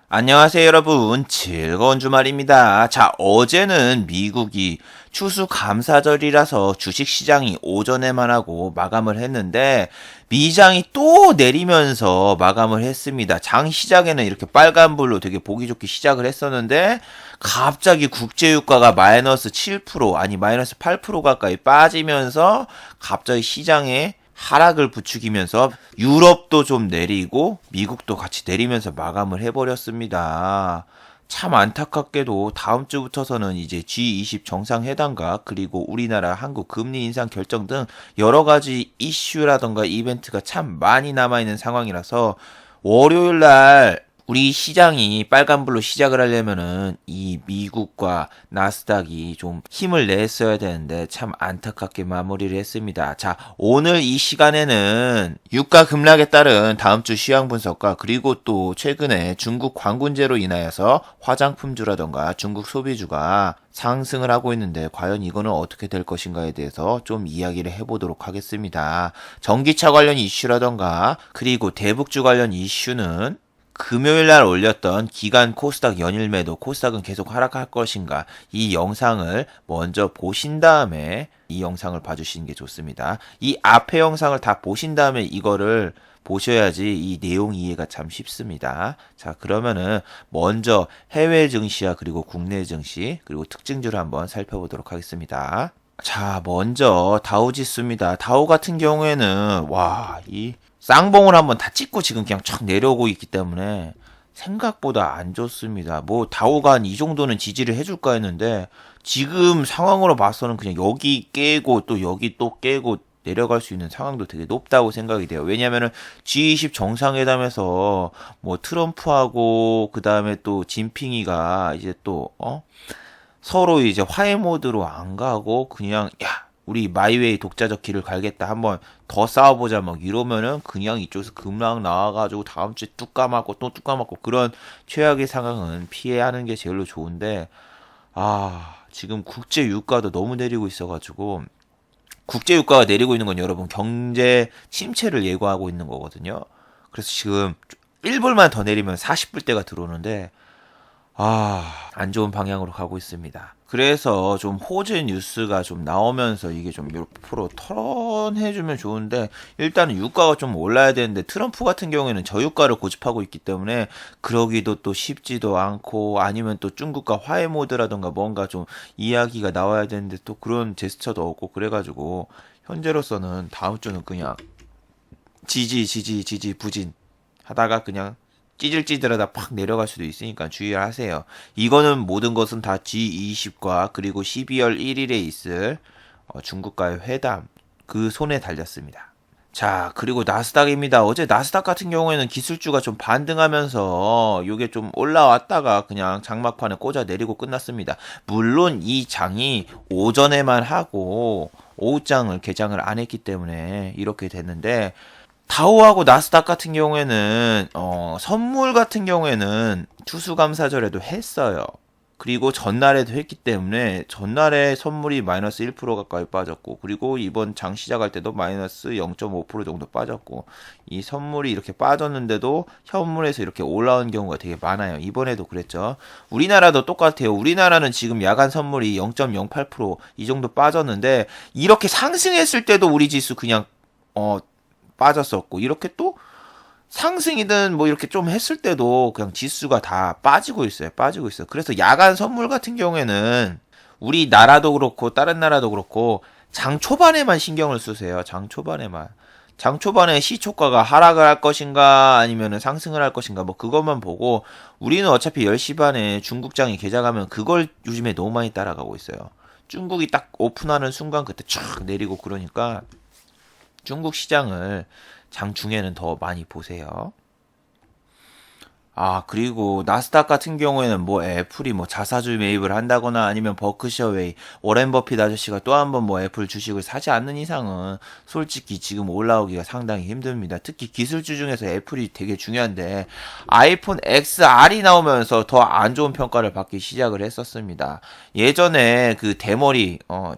안녕하세요, 여러분. 즐거운 주말입니다. 자, 어제는 미국이 추수감사절이라서 주식시장이 오전에만 하고 마감을 했는데, 미장이 또 내리면서 마감을 했습니다. 장 시작에는 이렇게 빨간불로 되게 보기 좋게 시작을 했었는데, 갑자기 국제유가가 마이너스 7%, 아니 마이너스 8% 가까이 빠지면서, 갑자기 시장에 하락을 부추기면서 유럽도 좀 내리고 미국도 같이 내리면서 마감을 해버렸습니다. 참 안타깝게도 다음 주부터서는 이제 G20 정상회담과 그리고 우리나라 한국 금리 인상 결정 등 여러 가지 이슈라던가 이벤트가 참 많이 남아있는 상황이라서 월요일 날 우리 시장이 빨간불로 시작을 하려면은 이 미국과 나스닥이 좀 힘을 냈어야 되는데 참 안타깝게 마무리를 했습니다. 자, 오늘 이 시간에는 유가 급락에 따른 다음 주 시황 분석과 그리고 또 최근에 중국 관군제로 인하여서 화장품주라던가 중국 소비주가 상승을 하고 있는데 과연 이거는 어떻게 될 것인가에 대해서 좀 이야기를 해보도록 하겠습니다. 전기차 관련 이슈라던가 그리고 대북주 관련 이슈는 금요일 날 올렸던 기간 코스닥 연일 매도, 코스닥은 계속 하락할 것인가, 이 영상을 먼저 보신 다음에 이 영상을 봐주시는 게 좋습니다. 이 앞에 영상을 다 보신 다음에 이거를 보셔야지 이 내용 이해가 참 쉽습니다. 자, 그러면은 먼저 해외 증시와 그리고 국내 증시, 그리고 특징주를 한번 살펴보도록 하겠습니다. 자, 먼저 다우지수입니다. 다우 같은 경우에는 이 쌍봉을 한번 다 찍고 지금 그냥 촥 내려오고 있기 때문에 생각보다 안 좋습니다. 뭐 다우가 한 이 정도는 지지를 해줄까 했는데 지금 상황으로 봐서는 그냥 여기 깨고 또 여기 또 깨고 내려갈 수 있는 상황도 되게 높다고 생각이 돼요. 왜냐면은 G20 정상회담에서 뭐 트럼프하고 그 다음에 또 진핑이가 이제 또 서로 이제 화해 모드로 안 가고 그냥 우리 마이웨이 독자적 길을 갈겠다. 한번 더 싸워보자. 막 이러면은 그냥 이쪽에서 급락 나와가지고 다음 주에 뚝 까맞고 또 뚝 까맞고 그런 최악의 상황은 피해하는 게 제일로 좋은데 지금 국제 유가도 너무 내리고 있어가지고 국제 유가가 내리고 있는 건 여러분 경제 침체를 예고하고 있는 거거든요. 그래서 지금 1불만 더 내리면 40불대가 들어오는데 안 좋은 방향으로 가고 있습니다. 그래서 좀 호재 뉴스가 좀 나오면서 이게 좀 몇 프로 털어내주면 좋은데 일단은 유가가 좀 올라야 되는데 트럼프 같은 경우에는 저유가를 고집하고 있기 때문에 그러기도 또 쉽지도 않고 아니면 또 중국과 화해 모드라던가 뭔가 좀 이야기가 나와야 되는데 또 그런 제스처도 없고 그래가지고 현재로서는 다음 주는 그냥 지지 부진 하다가 그냥 찌질찌질하다 팍 내려갈 수도 있으니까 주의하세요. 이거는 모든 것은 다 G20과 그리고 12월 1일에 있을 중국과의 회담 그 손에 달렸습니다. 자, 그리고 나스닥입니다. 어제 나스닥 같은 경우에는 기술주가 좀 반등하면서 이게 좀 올라왔다가 그냥 장막판에 꽂아 내리고 끝났습니다. 물론 이 장이 오전에만 하고 오후장을 개장을 안 했기 때문에 이렇게 됐는데 다우하고 나스닥 같은 경우에는 선물 같은 경우에는 추수감사절에도 했어요. 그리고 전날에도 했기 때문에 전날에 선물이 마이너스 1% 가까이 빠졌고 그리고 이번 장 시작할 때도 마이너스 0.5% 정도 빠졌고 이 선물이 이렇게 빠졌는데도 현물에서 이렇게 올라온 경우가 되게 많아요. 이번에도 그랬죠. 우리나라도 똑같아요. 우리나라는 지금 야간 선물이 0.08%이 정도 빠졌는데 이렇게 상승했을 때도 우리 지수 그냥 빠졌었고 이렇게 또 상승이든 뭐 이렇게 좀 했을 때도 그냥 지수가 다 빠지고 있어요. 그래서 야간 선물 같은 경우에는 우리 나라도 그렇고 다른 나라도 그렇고 장 초반에만 신경을 쓰세요. 장 초반에 시초가가 하락을 할 것인가 아니면 상승을 할 것인가 뭐 그것만 보고 우리는 어차피 10시 반에 중국장이 개장하면 그걸 요즘에 너무 많이 따라가고 있어요. 중국이 딱 오픈하는 순간 그때 촥 내리고 그러니까 중국 시장을 장중에는 더 많이 보세요. 그리고 나스닥 같은 경우에는 뭐 애플이 뭐 자사주 매입을 한다거나 아니면 버크셔웨이, 워렌 버핏 아저씨가 또 한 번 뭐 애플 주식을 사지 않는 이상은 솔직히 지금 올라오기가 상당히 힘듭니다. 특히 기술주 중에서 애플이 되게 중요한데 아이폰 XR이 나오면서 더 안 좋은 평가를 받기 시작을 했었습니다. 예전에 그 대머리랑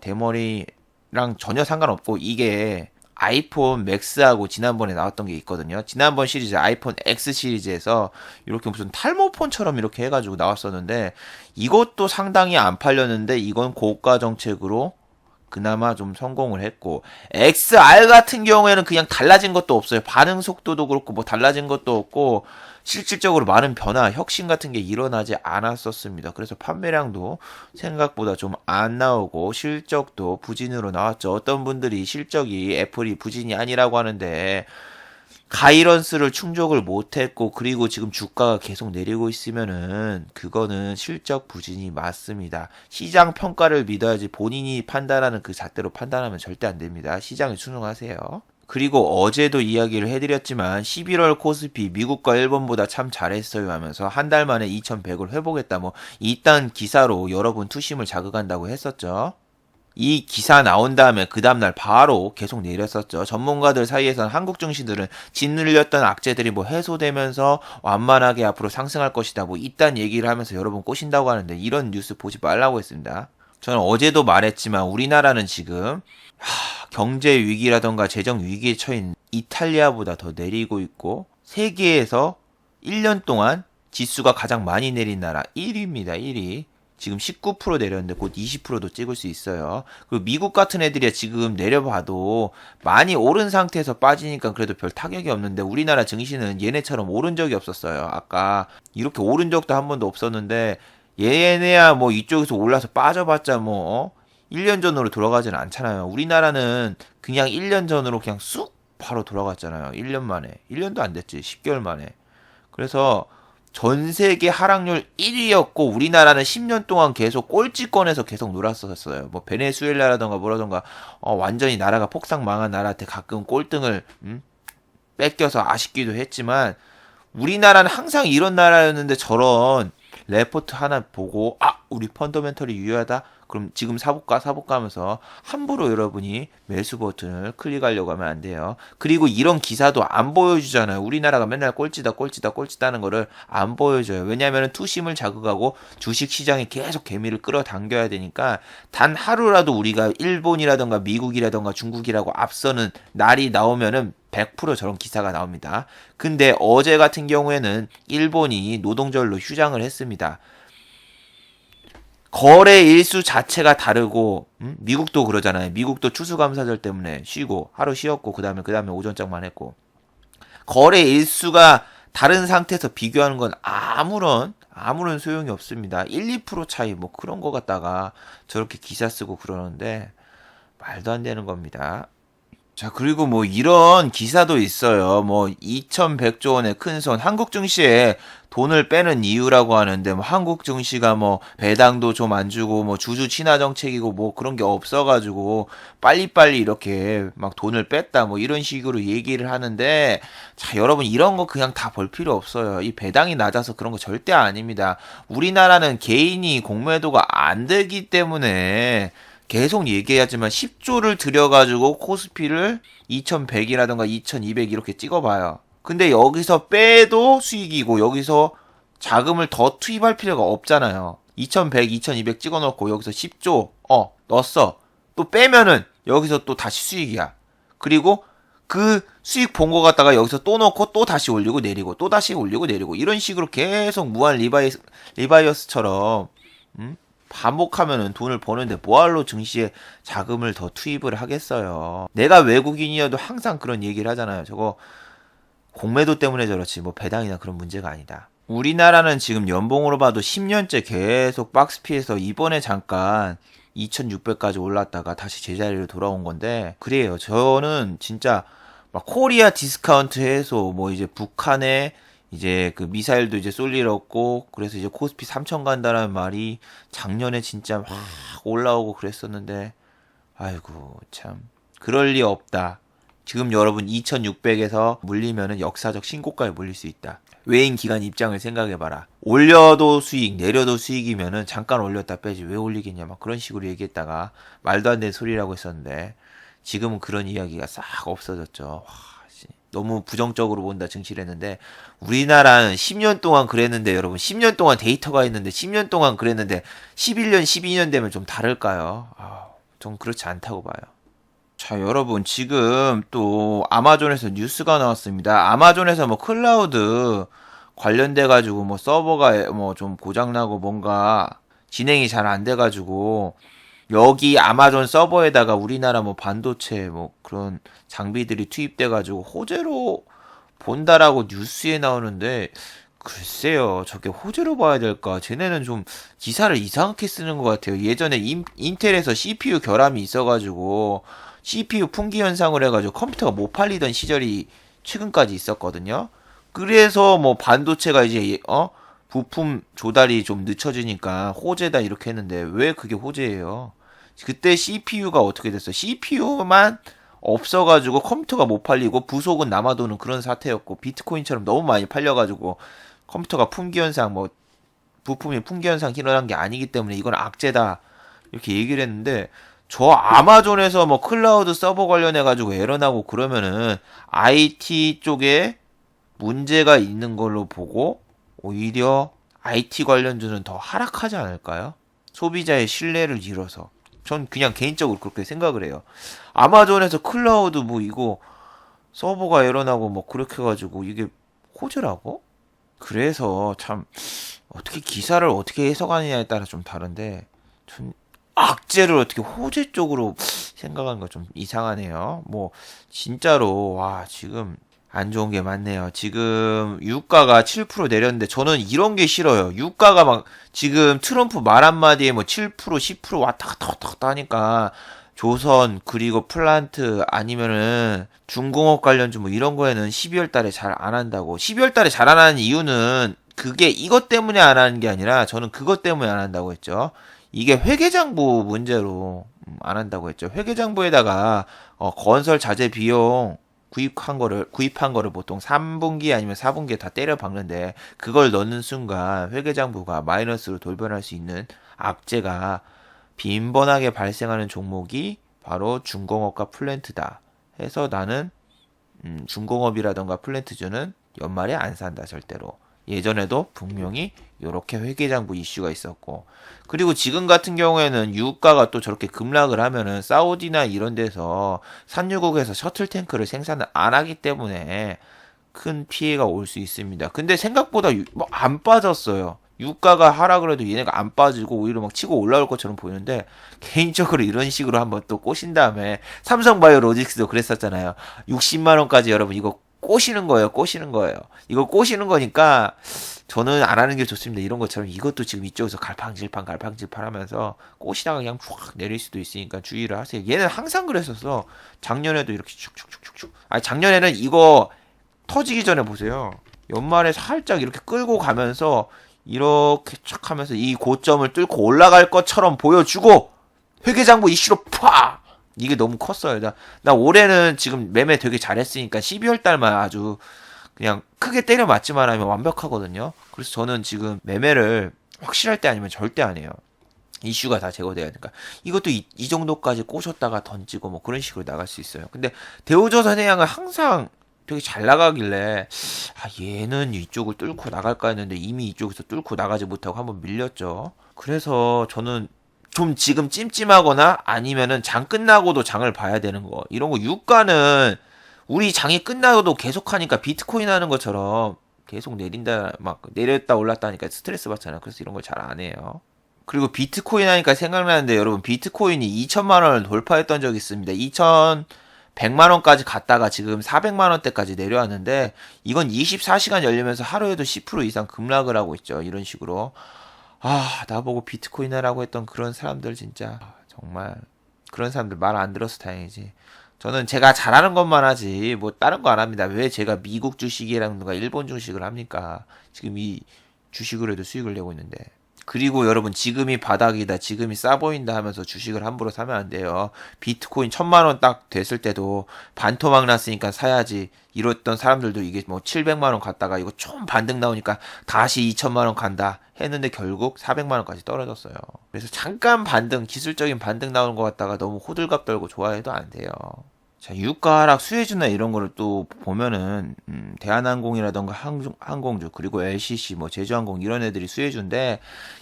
전혀 상관없고 이게 아이폰 맥스하고 지난번에 나왔던 게 있거든요. 지난번 시리즈 아이폰 X 시리즈에서 이렇게 무슨 탈모폰처럼 이렇게 해가지고 나왔었는데 이것도 상당히 안 팔렸는데 이건 고가 정책으로 그나마 좀 성공을 했고, XR 같은 경우에는 그냥 달라진 것도 없어요. 반응 속도도 그렇고 뭐 달라진 것도 없고 실질적으로 많은 변화, 혁신 같은 게 일어나지 않았었습니다. 그래서 판매량도 생각보다 좀 안 나오고 실적도 부진으로 나왔죠. 어떤 분들이 실적이 애플이 부진이 아니라고 하는데 가이런스를 충족을 못했고 그리고 지금 주가가 계속 내리고 있으면은 그거는 실적 부진이 맞습니다. 시장 평가를 믿어야지 본인이 판단하는 그 잣대로 판단하면 절대 안 됩니다. 시장에 순응하세요. 그리고 어제도 이야기를 해드렸지만 11월 코스피 미국과 일본보다 참 잘했어요 하면서 한 달 만에 2100을 회복했다 뭐 이딴 기사로 여러분 투심을 자극한다고 했었죠. 이 기사 나온 다음에 그 다음날 바로 계속 내렸었죠. 전문가들 사이에서는 한국 증시들은 짓눌렸던 악재들이 뭐 해소되면서 완만하게 앞으로 상승할 것이다. 뭐 이딴 얘기를 하면서 여러분 꼬신다고 하는데 이런 뉴스 보지 말라고 했습니다. 저는 어제도 말했지만 우리나라는 지금 경제 위기라던가 재정 위기에 처인 이탈리아보다 더 내리고 있고 세계에서 1년 동안 지수가 가장 많이 내린 나라 1위입니다. 1위. 지금 19% 내렸는데 곧 20%도 찍을 수 있어요. 그리고 미국 같은 애들이 지금 내려봐도 많이 오른 상태에서 빠지니까 그래도 별 타격이 없는데 우리나라 증시는 얘네처럼 오른 적이 없었어요. 아까 이렇게 오른 적도 한 번도 없었는데 얘네야 뭐 이쪽에서 올라서 빠져봤자 뭐 1년 전으로 돌아가진 않잖아요. 우리나라는 그냥 1년 전으로 그냥 쑥 바로 돌아갔잖아요. 1년 만에. 1년도 안 됐지. 10개월 만에. 그래서 전 세계 하락률 1위였고 우리나라는 10년 동안 계속 꼴찌권에서 계속 놀았었어요. 뭐 베네수엘라라던가 뭐라던가 완전히 나라가 폭삭 망한 나라한테 가끔 꼴등을 뺏겨서 아쉽기도 했지만 우리나라는 항상 이런 나라였는데 저런 레포트 하나 보고 우리 펀더멘털이 유효하다? 그럼 지금 사볼까 하면서 함부로 여러분이 매수 버튼을 클릭하려고 하면 안 돼요. 그리고 이런 기사도 안 보여주잖아요. 우리나라가 맨날 꼴찌다는 거를 안 보여줘요. 왜냐하면 투심을 자극하고 주식시장에 계속 개미를 끌어당겨야 되니까 단 하루라도 우리가 일본이라던가 미국이라던가 중국이라고 앞서는 날이 나오면은 100% 저런 기사가 나옵니다. 근데 어제 같은 경우에는 일본이 노동절로 휴장을 했습니다. 거래 일수 자체가 다르고 미국도 그러잖아요. 미국도 추수감사절 때문에 쉬고 하루 쉬었고 그 다음에 오전장만 했고 거래 일수가 다른 상태에서 비교하는 건 아무런 소용이 없습니다. 1, 2% 차이 뭐 그런 거 갖다가 저렇게 기사 쓰고 그러는데 말도 안 되는 겁니다. 자, 그리고 뭐 이런 기사도 있어요. 뭐 2100조 원의 큰 손, 한국 증시에 돈을 빼는 이유라고 하는데 뭐 한국 증시가 뭐 배당도 좀 안 주고 뭐 주주 친화 정책이고 뭐 그런 게 없어가지고 빨리빨리 이렇게 막 돈을 뺐다 뭐 이런 식으로 얘기를 하는데 자, 여러분 이런 거 그냥 다 볼 필요 없어요. 이 배당이 낮아서 그런 거 절대 아닙니다. 우리나라는 개인이 공매도가 안 되기 때문에 계속 얘기하지만 10조를 들여가지고 코스피를 2100이라던가 2200 이렇게 찍어봐요. 근데 여기서 빼도 수익이고 여기서 자금을 더 투입할 필요가 없잖아요. 2100, 2200 찍어놓고 여기서 10조 넣었어. 또 빼면은 여기서 또 다시 수익이야. 그리고 그 수익 본 거 갖다가 여기서 또 넣고 또 다시 올리고 내리고 또 다시 올리고 내리고 이런 식으로 계속 무한 리바이어스처럼 반복하면은 돈을 버는데 뭐할로 증시에 자금을 더 투입을 하겠어요. 내가 외국인이어도 항상 그런 얘기를 하잖아요. 저거 공매도 때문에 저렇지 뭐 배당이나 그런 문제가 아니다. 우리나라는 지금 연봉으로 봐도 10년째 계속 박스피에서 이번에 잠깐 2600까지 올랐다가 다시 제자리로 돌아온 건데 그래요. 저는 진짜 막 코리아 디스카운트 해서 뭐 이제 북한에 이제 그 미사일도 이제 쏠 일 없고 그래서 이제 코스피 3000 간다는 말이 작년에 진짜 막 올라오고 그랬었는데 아이고 참 그럴 리 없다. 지금 여러분 2600에서 물리면은 역사적 신고가에 물릴 수 있다. 외인 기관 입장을 생각해봐라. 올려도 수익, 내려도 수익이면은 잠깐 올렸다 빼지 왜 올리겠냐 막 그런 식으로 얘기했다가 말도 안 되는 소리라고 했었는데 지금은 그런 이야기가 싹 없어졌죠. 와, 너무 부정적으로 본다 증시를 했는데 우리나라는 10년 동안 그랬는데 여러분 10년 동안 데이터가 있는데 10년 동안 그랬는데 11년 12년 되면 좀 다를까요? 전 그렇지 않다고 봐요. 자, 여러분, 지금 또 아마존에서 뉴스가 나왔습니다. 아마존에서 뭐 클라우드 관련돼가지고 뭐 서버가 뭐 좀 고장나고 뭔가 진행이 잘 안 돼가지고 여기 아마존 서버에다가 우리나라 뭐 반도체 뭐 그런 장비들이 투입돼가지고 호재로 본다라고 뉴스에 나오는데 글쎄요, 저게 호재로 봐야 될까? 쟤네는 좀 기사를 이상하게 쓰는 것 같아요. 예전에 인텔에서 CPU 결함이 있어가지고 CPU 품귀 현상을 해가지고 컴퓨터가 못 팔리던 시절이 최근까지 있었거든요. 그래서 뭐 반도체가 이제 부품 조달이 좀 늦춰지니까 호재다 이렇게 했는데 왜 그게 호재예요? 그때 CPU가 어떻게 됐어? CPU만 없어가지고 컴퓨터가 못 팔리고 부속은 남아도는 그런 사태였고 비트코인처럼 너무 많이 팔려가지고 컴퓨터가 품귀 현상 뭐 부품이 품귀 현상 일어난 게 아니기 때문에 이건 악재다 이렇게 얘기를 했는데 저 아마존에서 뭐 클라우드 서버 관련해 가지고 에러 나고 그러면은 IT 쪽에 문제가 있는 걸로 보고 오히려 IT 관련주는 더 하락하지 않을까요? 소비자의 신뢰를 잃어서. 전 그냥 개인적으로 그렇게 생각을 해요. 아마존에서 클라우드 뭐 이거 서버가 에러 나고 뭐 그렇게 해가지고 이게 호재라고? 그래서 참 어떻게 기사를 어떻게 해석하느냐에 따라 좀 다른데 전 악재를 어떻게 호재 쪽으로 생각하는 거 좀 이상하네요. 뭐 진짜로 와 지금 안 좋은 게 많네요. 지금 유가가 7% 내렸는데 저는 이런 게 싫어요. 유가가 막 지금 트럼프 말 한마디에 뭐 7%, 10% 왔다 갔다 왔다 갔다 하니까 조선 그리고 플란트 아니면은 중공업 관련주 뭐 이런 거에는 12월 달에 잘 안 한다고. 12월 달에 잘 안 하는 이유는 그게 이것 때문에 안 하는 게 아니라 저는 그것 때문에 안 한다고 했죠. 이게 회계장부 문제로 안 한다고 했죠. 회계장부에다가 건설 자재 비용 구입한 거를 보통 3분기 아니면 4분기에 다 때려 박는데 그걸 넣는 순간 회계장부가 마이너스로 돌변할 수 있는 악재가 빈번하게 발생하는 종목이 바로 중공업과 플랜트다. 해서 나는 중공업이라던가 플랜트주는 연말에 안 산다 절대로. 예전에도 분명히 이렇게 회계장부 이슈가 있었고 그리고 지금 같은 경우에는 유가가 또 저렇게 급락을 하면은 사우디나 이런 데서 산유국에서 셔틀 탱크를 생산을 안 하기 때문에 큰 피해가 올 수 있습니다. 근데 생각보다 뭐안 빠졌어요. 유가가 하락을 해도 얘네가 안 빠지고 오히려 막 치고 올라올 것처럼 보이는데 개인적으로 이런 식으로 한번 또 꼬신 다음에 삼성바이오로직스도 그랬었잖아요. 60만 원까지 여러분 이거 꼬시는 거예요. 꼬시는 거예요. 이거 꼬시는 거니까 저는 안 하는 게 좋습니다. 이런 것처럼 이것도 지금 이쪽에서 갈팡질팡 하면서 꼬시다가 그냥 쫙 내릴 수도 있으니까 주의를 하세요. 얘는 항상 그랬었어. 작년에도 이렇게 쭉쭉쭉쭉. 아니 작년에는 이거 터지기 전에 보세요. 연말에 살짝 이렇게 끌고 가면서 이렇게 촥 하면서 이 고점을 뚫고 올라갈 것처럼 보여주고 회계장부 이슈로 팍! 이게 너무 컸어요. 나 올해는 지금 매매 되게 잘했으니까 12월 달만 아주 그냥 크게 때려 맞지만 하면 완벽하거든요. 그래서 저는 지금 매매를 확실할 때 아니면 절대 안 해요. 이슈가 다 제거돼야 되니까. 이것도 이 정도까지 꼬셨다가 던지고 뭐 그런 식으로 나갈 수 있어요. 근데 대우조선해양은 항상 되게 잘 나가길래 얘는 이쪽을 뚫고 나갈까 했는데 이미 이쪽에서 뚫고 나가지 못하고 한번 밀렸죠. 그래서 저는 좀 지금 찜찜하거나 아니면은 장 끝나고도 장을 봐야 되는 거. 이런 거 유가는 우리 장이 끝나고도 계속 하니까 비트코인 하는 것처럼 계속 내린다 막 내렸다 올랐다 하니까 스트레스 받잖아요. 그래서 이런 걸 잘 안 해요. 그리고 비트코인 하니까 생각나는데 여러분 비트코인이 2천만 원을 돌파했던 적이 있습니다. 2,100만 원까지 갔다가 지금 400만 원대까지 내려왔는데 이건 24시간 열리면서 하루에도 10% 이상 급락을 하고 있죠. 이런 식으로. 나보고 비트코인 하라고 했던 그런 사람들 진짜 정말 그런 사람들 말 안 들어서 다행이지. 저는 제가 잘하는 것만 하지 뭐 다른 거 안 합니다. 왜 제가 미국 주식이라든가 일본 주식을 합니까? 지금 이 주식으로 해도 수익을 내고 있는데. 그리고 여러분 지금이 바닥이다 지금이 싸 보인다 하면서 주식을 함부로 사면 안 돼요. 비트코인 1,000만 원 딱 됐을 때도 반토막 났으니까 사야지 이랬던 사람들도 이게 뭐 700만 원 갔다가 이거 좀 반등 나오니까 다시 2,000만 원 간다 했는데 결국 400만 원까지 떨어졌어요. 그래서 잠깐 반등 기술적인 반등 나오는 것 같다가 너무 호들갑 떨고 좋아해도 안 돼요. 자, 유가 하락 수혜주나 이런 거를 또 보면은 대한항공이라던가 항공주 그리고 LCC 뭐 제주항공 이런 애들이 수혜주인데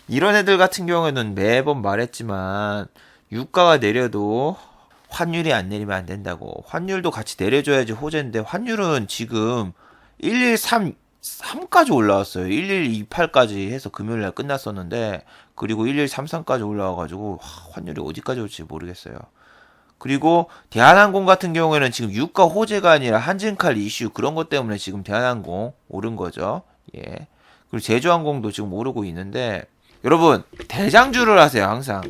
이런 애들 같은 경우에는 매번 말했지만 유가가 내려도 환율이 안 내리면 안 된다고. 환율도 같이 내려줘야지 호재인데 환율은 지금 1133까지 올라왔어요. 1128까지 해서 금요일날 끝났었는데 그리고 1133까지 올라와가지고 환율이 어디까지 올지 모르겠어요. 그리고 대한항공 같은 경우에는 지금 유가 호재가 아니라 한진칼 이슈 그런 것 때문에 지금 대한항공 오른 거죠. 예. 그리고 제주항공도 지금 오르고 있는데 여러분 대장주를 하세요 항상.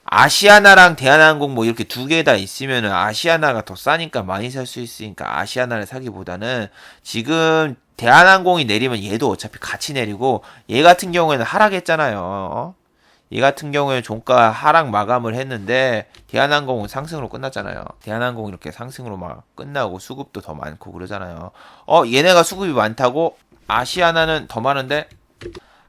아시아나랑 대한항공 뭐 이렇게 두 개 다 있으면은 아시아나가 더 싸니까 많이 살 수 있으니까 아시아나를 사기보다는 지금 대한항공이 내리면 얘도 어차피 같이 내리고 얘 같은 경우에는 하락했잖아요. 얘 같은 경우에 종가 하락 마감을 했는데 대한항공은 상승으로 끝났잖아요. 대한항공 이렇게 상승으로 막 끝나고 수급도 더 많고 그러잖아요. 얘네가 수급이 많다고 아시아나는 더 많은데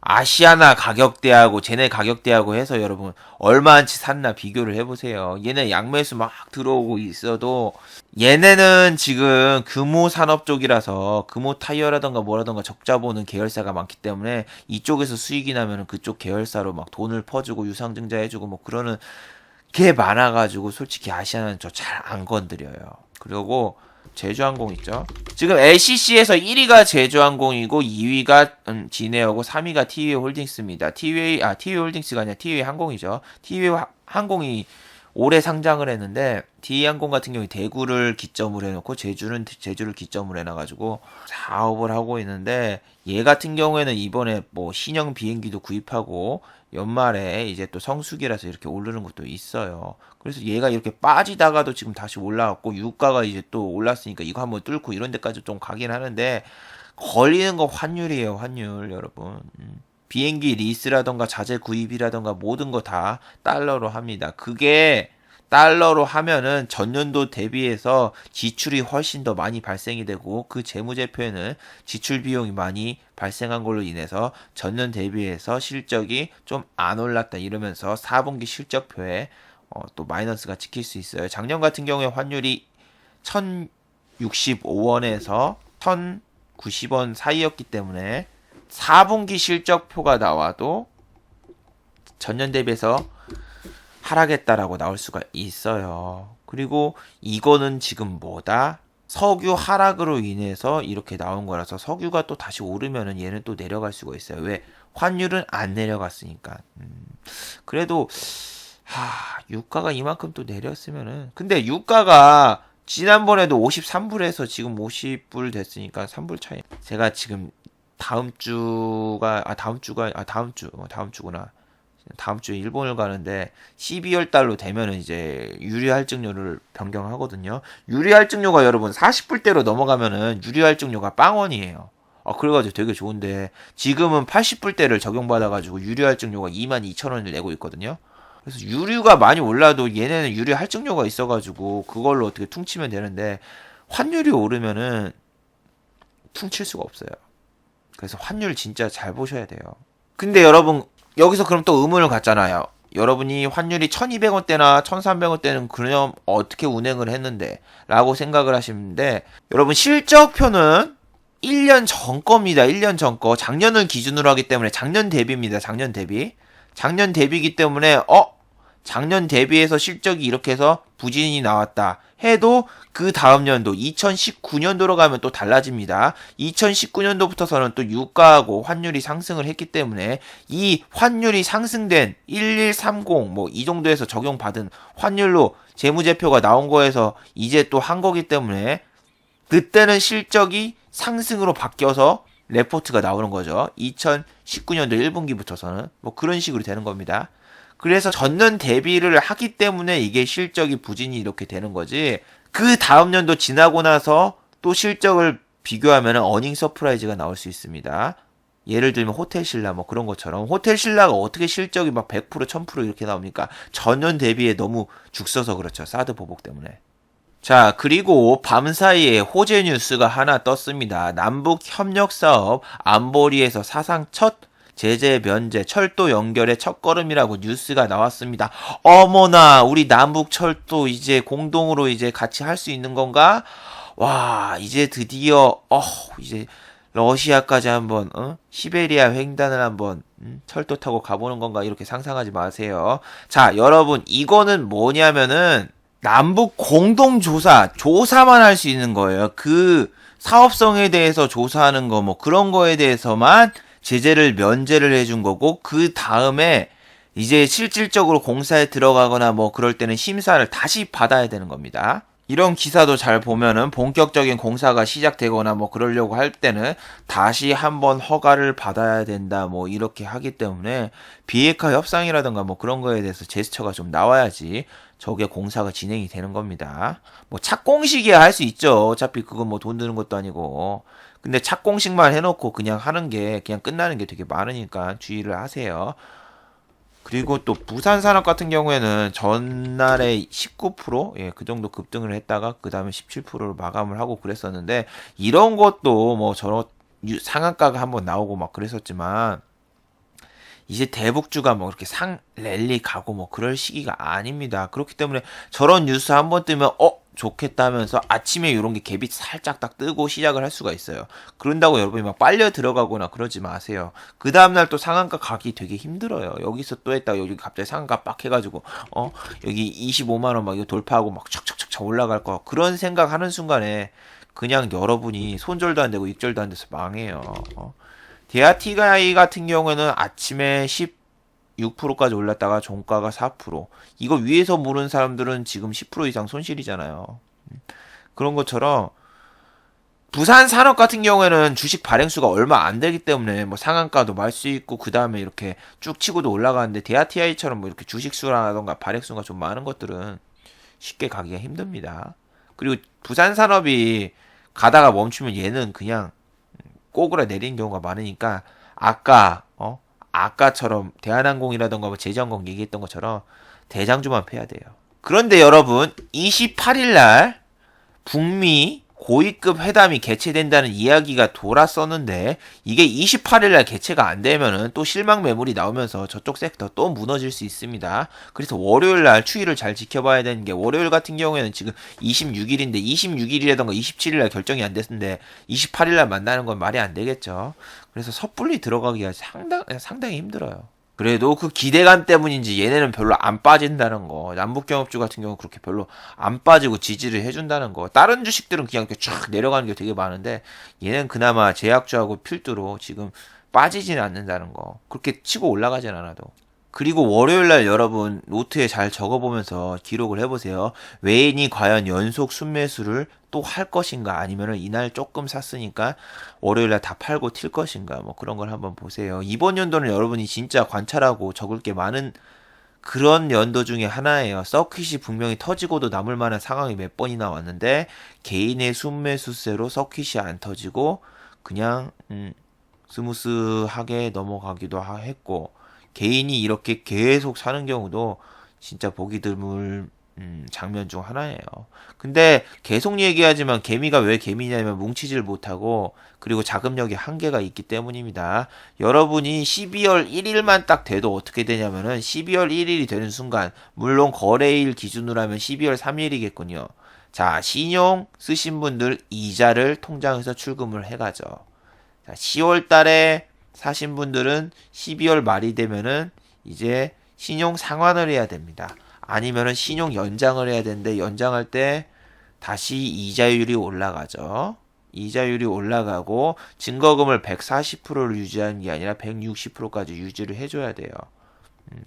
아시아나 가격대하고 쟤네 가격대하고 해서 여러분 얼마한치 샀나 비교를 해보세요. 얘네 양매수 막 들어오고 있어도 얘네는 지금 금호 산업 쪽이라서 금호 타이어라던가 뭐라던가 적자 보는 계열사가 많기 때문에 이쪽에서 수익이 나면은 그쪽 계열사로 막 돈을 퍼주고 유상증자 해주고 뭐 그러는 게 많아가지고 솔직히 아시아나는 저 잘 안 건드려요. 그리고 제주항공 있죠. 지금 LCC에서 1위가 제주항공이고 2위가 진에어고 3위가 티웨이 홀딩스입니다. 티웨이 홀딩스가 아니라 티웨이 항공이죠. 티웨이 항공이 올해 상장을 했는데 티웨이 항공 같은 경우에 대구를 기점으로 해놓고 제주를 기점으로 해놔가지고 사업을 하고 있는데 얘 같은 경우에는 이번에 뭐 신형 비행기도 구입하고 연말에 이제 또 성수기라서 이렇게 오르는 것도 있어요. 그래서 얘가 이렇게 빠지다가도 지금 다시 올라왔고 유가가 이제 또 올랐으니까 이거 한번 뚫고 이런 데까지 좀 가긴 하는데 걸리는 거 환율이에요. 환율 여러분. 비행기 리스라던가 자재 구입이라던가 모든 거 다 달러로 합니다. 그게 달러로 하면은 전년도 대비해서 지출이 훨씬 더 많이 발생이 되고 그 재무제표에는 지출 비용이 많이 발생한 걸로 인해서 전년 대비해서 실적이 좀 안 올랐다 이러면서 4분기 실적표에 또 마이너스가 찍힐 수 있어요. 작년 같은 경우에 환율이 1065원에서 1090원 사이였기 때문에 4분기 실적표가 나와도 전년 대비해서 하락했다라고 나올 수가 있어요. 그리고 이거는 지금 뭐다? 석유 하락으로 인해서 이렇게 나온 거라서 석유가 또 다시 오르면은 얘는 또 내려갈 수가 있어요. 왜? 환율은 안 내려갔으니까. 그래도 유가가 이만큼 또 내렸으면은 근데 유가가 지난번에도 53불에서 지금 50불 됐으니까 3불 차이. 제가 지금 다음 주구나. 다음 주에 일본을 가는데 12월 달로 되면은 이제 유리할증료를 변경하거든요. 유리할증료가 여러분 40불대로 넘어가면은 유리할증료가 빵원이에요. 그래가지고 되게 좋은데 지금은 80불대를 적용받아가지고 유리할증료가 22,000원을 내고 있거든요. 그래서 유류가 많이 올라도 얘네는 유리할증료가 있어가지고 그걸로 어떻게 퉁치면 되는데 환율이 오르면은 퉁칠 수가 없어요. 그래서 환율 진짜 잘 보셔야 돼요. 근데 여러분 여기서 그럼 또 의문을 갖잖아요. 여러분이 환율이 1200원대나 1300원대는 그럼 어떻게 운행을 했는데 라고 생각을 하시는데 여러분 실적표는 1년 전 겁니다. 1년 전 거. 작년을 기준으로 하기 때문에 작년 대비입니다. 작년 대비. 작년 대비이기 때문에 작년 대비해서 실적이 이렇게 해서 부진이 나왔다 해도 그 다음 연도 2019년도로 가면 또 달라집니다. 2019년도부터서는 또 유가하고 환율이 상승을 했기 때문에 이 환율이 상승된 1130 뭐 이 정도에서 적용받은 환율로 재무제표가 나온 거에서 이제 또 한 거기 때문에 그때는 실적이 상승으로 바뀌어서 레포트가 나오는 거죠. 2019년도 1분기부터서는 뭐 그런 식으로 되는 겁니다. 그래서 전년 대비를 하기 때문에 이게 실적이 부진이 이렇게 되는 거지. 그 다음 연도 지나고 나서 또 실적을 비교하면 어닝 서프라이즈가 나올 수 있습니다. 예를 들면 호텔신라 뭐 그런 것처럼 호텔신라가 어떻게 실적이 막 100% 1000% 이렇게 나옵니까? 전년 대비에 너무 죽서서 그렇죠. 사드 보복 때문에. 자, 그리고 밤사이에 호재 뉴스가 하나 떴습니다. 남북 협력 사업 안보리에서 사상 첫 제재 면제 철도 연결의 첫걸음이라고 뉴스가 나왔습니다. 어머나 우리 남북 철도 이제 공동으로 이제 같이 할 수 있는 건가? 와 이제 드디어 이제 러시아까지 한번 시베리아 횡단을 한번 철도 타고 가보는 건가 이렇게 상상하지 마세요. 자 여러분 이거는 뭐냐면은 남북 조사만 할 수 있는 거예요. 그 사업성에 대해서 조사하는 거 뭐 그런 거에 대해서만 제재를 면제를 해준 거고, 그 다음에 이제 실질적으로 공사에 들어가거나 뭐 그럴 때는 심사를 다시 받아야 되는 겁니다. 이런 기사도 잘 보면은 본격적인 공사가 시작되거나 뭐 그러려고 할 때는 다시 한번 허가를 받아야 된다 뭐 이렇게 하기 때문에, 비핵화 협상이라든가 뭐 그런 거에 대해서 제스처가 좀 나와야지 저게 공사가 진행이 되는 겁니다. 뭐 착공식이야 할 수 있죠. 어차피 그건 뭐 돈 드는 것도 아니고. 근데 착공식만 해놓고 그냥 하는 게, 그냥 끝나는 게 되게 많으니까 주의를 하세요. 그리고 또 부산 산업 같은 경우에는 전날에 19%, 예, 그 정도 급등을 했다가 그 다음에 17%로 마감을 하고 그랬었는데, 이런 것도 뭐 저런 상한가가 한번 나오고 막 그랬었지만, 이제 대북주가 뭐 이렇게 랠리 가고 뭐 그럴 시기가 아닙니다. 그렇기 때문에 저런 뉴스 한번 뜨면 좋겠다면서 아침에 이런 게 갭이 살짝 딱 뜨고 시작을 할 수가 있어요. 그런다고 여러분이 막 빨려 들어가거나 그러지 마세요. 그 다음날 또 상한가 가기 되게 힘들어요. 여기서 또 했다가 여기 갑자기 상한가 빡 해가지고 여기 25만 원 막 이거 돌파하고 막 척척척 올라갈 거, 그런 생각하는 순간에 그냥 여러분이 손절도 안 되고 익절도 안 돼서 망해요. 대하티가이 같은 경우에는 아침에 16%까지 올랐다가 종가가 4%. 이거 위에서 모르는 사람들은 지금 10% 이상 손실이잖아요. 그런 것처럼 부산 산업 같은 경우에는 주식 발행수가 얼마 안 되기 때문에 뭐 상한가도 말 수 있고 그 다음에 이렇게 쭉 치고도 올라가는데, 대하티아이처럼 뭐 이렇게 주식수라던가 발행수가 좀 많은 것들은 쉽게 가기가 힘듭니다. 그리고 부산 산업이 가다가 멈추면 얘는 그냥 꼬그라 내리는 경우가 많으니까, 아까처럼 대한항공이라던가 뭐 제주항공 얘기했던 것처럼 대장주만 패야 돼요. 그런데 여러분, 28일 날 북미 고위급 회담이 개최된다는 이야기가 돌았었는데, 이게 28일 날 개최가 안 되면은 또 실망 매물이 나오면서 저쪽 섹터 또 무너질 수 있습니다. 그래서 월요일 날 추이를 잘 지켜봐야 되는 게, 월요일 같은 경우에는 지금 26일인데 26일이라던가 27일 날 결정이 안 됐는데 28일 날 만나는 건 말이 안 되겠죠. 그래서 섣불리 들어가기가 상당히 힘들어요. 그래도 그 기대감 때문인지 얘네는 별로 안 빠진다는 거. 남북경협주 같은 경우 그렇게 별로 안 빠지고 지지를 해준다는 거. 다른 주식들은 그냥 이렇게 쫙 내려가는 게 되게 많은데, 얘는 그나마 제약주하고 필두로 지금 빠지지는 않는다는 거. 그렇게 치고 올라가진 않아도. 그리고 월요일날 여러분 노트에 잘 적어보면서 기록을 해보세요. 외인이 과연 연속 순매수를 또 할 것인가, 아니면은 이날 조금 샀으니까 월요일날 다 팔고 튈 것인가, 뭐 그런 걸 한번 보세요. 이번 연도는 여러분이 진짜 관찰하고 적을 게 많은 그런 연도 중에 하나예요. 서킷이 분명히 터지고도 남을 만한 상황이 몇 번이나 왔는데, 개인의 순매수세로 서킷이 안 터지고 그냥 스무스하게 넘어가기도 했고, 개인이 이렇게 계속 사는 경우도 진짜 보기 드물 장면 중 하나예요. 근데 계속 얘기하지만 개미가 왜 개미냐면 뭉치질 못하고, 그리고 자금력이 한계가 있기 때문입니다. 여러분이 12월 1일만 딱 돼도 어떻게 되냐면은, 12월 1일이 되는 순간, 물론 거래일 기준으로 하면 12월 3일이겠군요. 자, 신용 쓰신 분들 이자를 통장에서 출금을 해가죠. 자, 10월 달에 사신 분들은 12월 말이 되면은 이제 신용 상환을 해야 됩니다. 아니면은 신용 연장을 해야 되는데, 연장할 때 다시 이자율이 올라가죠. 이자율이 올라가고 증거금을 140%를 유지하는 게 아니라 160%까지 유지를 해줘야 돼요.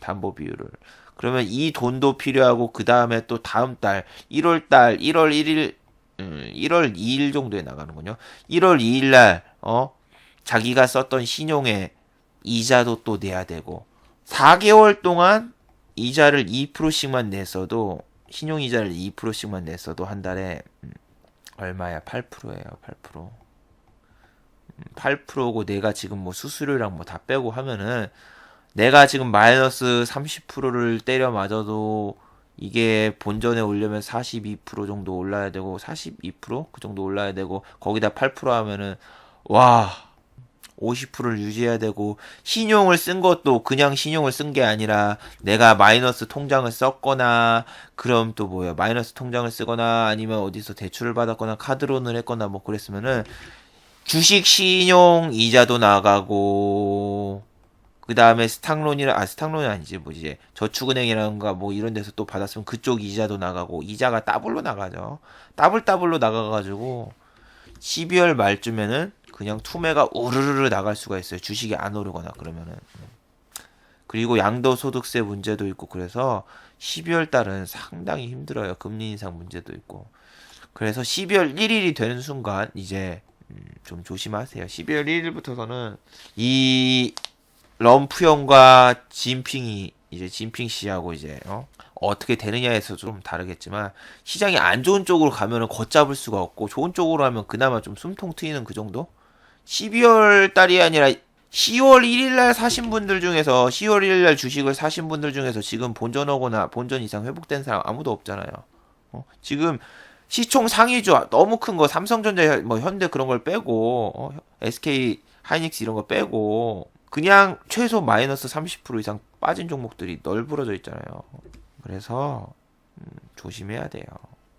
담보 비율을. 그러면 이 돈도 필요하고, 그 다음에 또 다음 달 1월 달 1월 1일 1월 2일 정도에 나가는군요. 1월 2일 날 자기가 썼던 신용의 이자도 또 내야 되고, 4개월 동안 이자를 2%씩만 냈어도, 신용이자를 2%씩만 냈어도 한 달에 얼마야? 8%예요. 8%. 8%고 내가 지금 뭐 수수료랑 뭐 다 빼고 하면은, 내가 지금 마이너스 30%를 때려 맞아도 이게 본전에 오려면 42% 정도 올라야 되고, 42%? 그 정도 올라야 되고, 거기다 8% 하면은 와, 50%를 유지해야 되고, 신용을 쓴 것도 그냥 신용을 쓴 게 아니라 내가 마이너스 통장을 썼거나, 그럼 또 뭐야, 마이너스 통장을 쓰거나 아니면 어디서 대출을 받았거나 카드론을 했거나 뭐 그랬으면은 주식 신용 이자도 나가고, 그 다음에 스탁론이 아니지, 뭐 이제 저축은행이라든가 뭐 이런 데서 또 받았으면 그쪽 이자도 나가고, 이자가 더블로 나가죠. 더블로 나가가지고 12월 말쯤에는 그냥 투매가 우르르르 나갈 수가 있어요. 주식이 안 오르거나 그러면은. 그리고 양도소득세 문제도 있고, 그래서 12월 달은 상당히 힘들어요. 금리 인상 문제도 있고. 그래서 12월 1일이 되는 순간 이제 좀 조심하세요. 12월 1일부터서는 이 럼프 형과 진핑이 이제 진핑 씨하고 이제 어떻게 되느냐에서 좀 다르겠지만, 시장이 안 좋은 쪽으로 가면은 걷잡을 수가 없고, 좋은 쪽으로 하면 그나마 좀 숨통 트이는 그 정도? 12월 달이 아니라 10월 1일 날 사신 분들 중에서, 10월 1일 날 주식을 사신 분들 중에서 지금 본전하거나 본전 이상 회복된 사람 아무도 없잖아요. 지금 시총 상위주 너무 큰 거, 삼성전자, 뭐 현대 그런 걸 빼고, SK 하이닉스 이런 거 빼고, 그냥 최소 마이너스 30% 이상 빠진 종목들이 널브러져 있잖아요. 그래서 조심해야 돼요.